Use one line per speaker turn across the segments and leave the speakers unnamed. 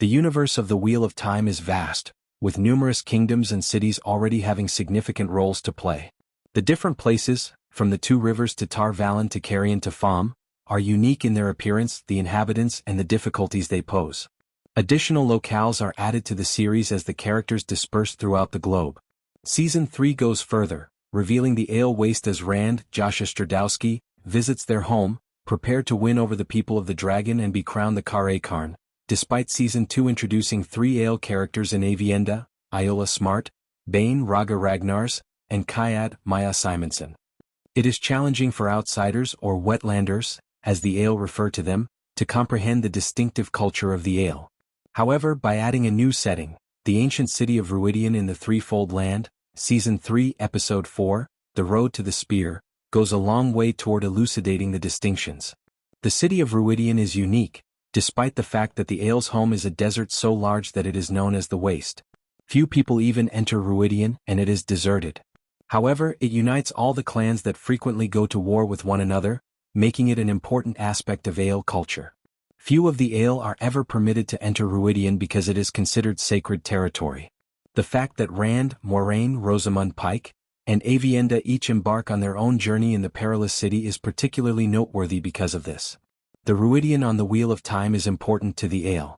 The universe of the Wheel of Time is vast, with numerous kingdoms and cities already having significant roles to play. The different places, from the Two Rivers to Tar Valon to Carrion to Fam, are unique in their appearance, the inhabitants, and the difficulties they pose. Additional locales are added to the series as the characters disperse throughout the globe. Season 3 goes further, revealing the Aiel Waste as Rand, Joshua Stradowski, visits their home, prepared to win over the people of the dragon and be crowned the Karn, despite Season 2 introducing 3 Aiel characters in Avienda, Iola Smart, Bane Raga Ragnars, and Kayad Maya Simonson. It is challenging for outsiders or wetlanders, as the Aiel refer to them, to comprehend the distinctive culture of the Aiel. However, by adding a new setting, the ancient city of Rhuidean in the Threefold Land, Season 3, Episode 4, The Road to the Spear, goes a long way toward elucidating the distinctions. The city of Rhuidean is unique, despite the fact that the Aiel's home is a desert so large that it is known as the Waste. Few people even enter Rhuidean, and it is deserted. However, it unites all the clans that frequently go to war with one another, making it an important aspect of Aiel culture. Few of the Aiel are ever permitted to enter Rhuidean because it is considered sacred territory. The fact that Rand, Moraine, Rosamund Pike, and Avienda each embark on their own journey in the perilous city is particularly noteworthy because of this. The Rhuidean on the Wheel of Time is important to the Aiel.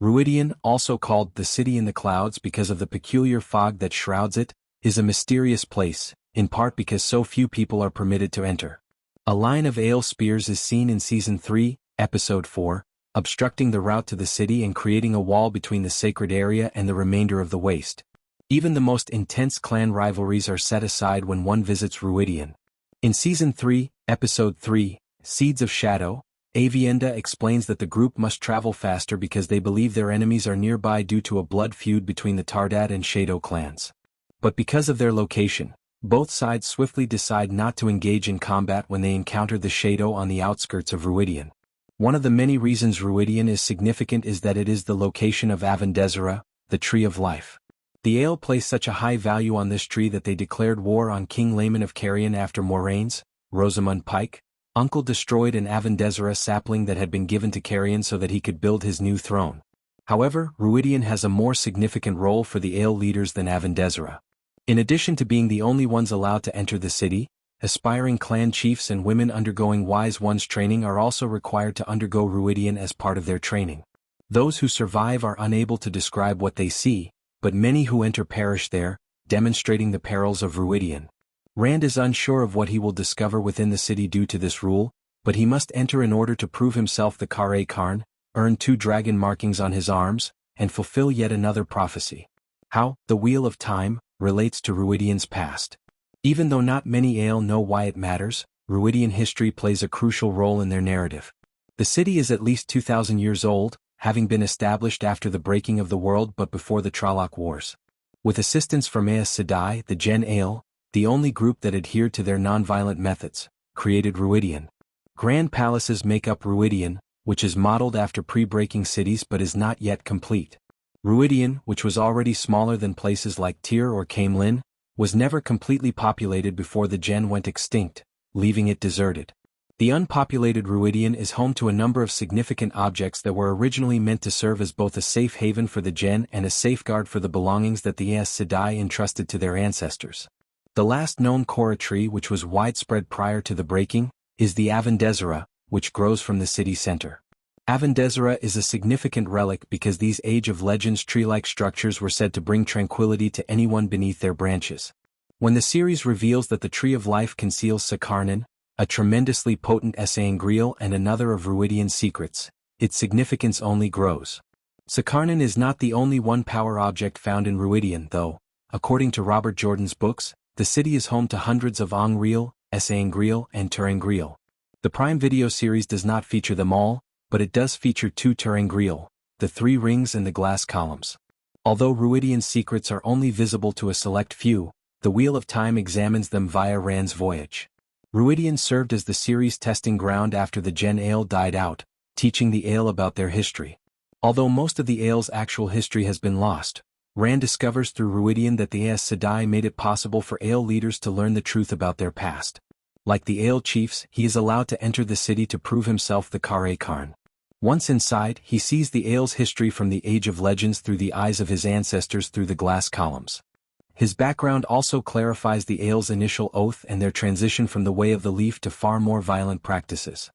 Rhuidean, also called the City in the Clouds because of the peculiar fog that shrouds it, is a mysterious place, in part because so few people are permitted to enter. A line of Aiel spears is seen in Season 3, Episode 4, obstructing the route to the city and creating a wall between the sacred area and the remainder of the Waste. Even the most intense clan rivalries are set aside when one visits Rhuidean. In Season 3, Episode 3, Seeds of Shadow, Avienda explains that the group must travel faster because they believe their enemies are nearby due to a blood feud between the Tardad and Shadow clans. But because of their location, both sides swiftly decide not to engage in combat when they encounter the Shadow on the outskirts of Rhuidean. One of the many reasons Rhuidean is significant is that it is the location of Avendezera, the Tree of Life. The Aiel place such a high value on this tree that they declared war on King Layman of Carrion after Moraine's, Rosamund Pike, uncle destroyed an Avendezera sapling that had been given to Carrion so that he could build his new throne. However, Rhuidean has a more significant role for the Aiel leaders than Avendezera. In addition to being the only ones allowed to enter the city, aspiring clan chiefs and women undergoing Wise Ones training are also required to undergo Rhuidean as part of their training. Those who survive are unable to describe what they see, but many who enter perish there, demonstrating the perils of Rhuidean. Rand is unsure of what he will discover within the city due to this rule, but he must enter in order to prove himself the Karn, earn 2 dragon markings on his arms, and fulfill yet another prophecy. How the Wheel of Time relates to Rhuidean's past. Even though not many Aiel know why it matters, Rhuidean history plays a crucial role in their narrative. The city is at least 2,000 years old, having been established after the breaking of the world but before the Trolloc Wars. With assistance from Aes Sedai, the Gen Aiel, the only group that adhered to their non-violent methods, created Rhuidean. Grand palaces make up Rhuidean, which is modeled after pre-breaking cities but is not yet complete. Rhuidean, which was already smaller than places like Tyr or Caemlyn, was never completely populated before the Gen went extinct, leaving it deserted. The unpopulated Rhuidean is home to a number of significant objects that were originally meant to serve as both a safe haven for the Gen and a safeguard for the belongings that the Aes Sedai entrusted to their ancestors. The last known Korra tree, which was widespread prior to the breaking, is the Avendezera, which grows from the city center. Avendezera is a significant relic because these Age of Legends tree-like structures were said to bring tranquility to anyone beneath their branches. When the series reveals that the Tree of Life conceals Sakarnan, a tremendously potent Esangriel and another of Rhuidean's secrets, its significance only grows. Sakarnan is not the only one-power object found in Rhuidean though. According to Robert Jordan's books, the city is home to hundreds of Ongriel, Esangriel, and Turangriel. The Prime Video series does not feature them all, but it does feature 2 Turangriel, the 3 rings and the glass columns. Although Rhuidean's secrets are only visible to a select few, the Wheel of Time examines them via Rand's voyage. Rhuidean served as the series' testing ground after the Gen Aiel died out, teaching the Aiel about their history. Although most of the Aiel's actual history has been lost, Rand discovers through Rhuidean that the Aes Sedai made it possible for Aiel leaders to learn the truth about their past. Like the Aiel chiefs, he is allowed to enter the city to prove himself the Karn. Once inside, he sees the Aiel's history from the Age of Legends through the eyes of his ancestors through the glass columns. His background also clarifies the Aiel's initial oath and their transition from the Way of the Leaf to far more violent practices.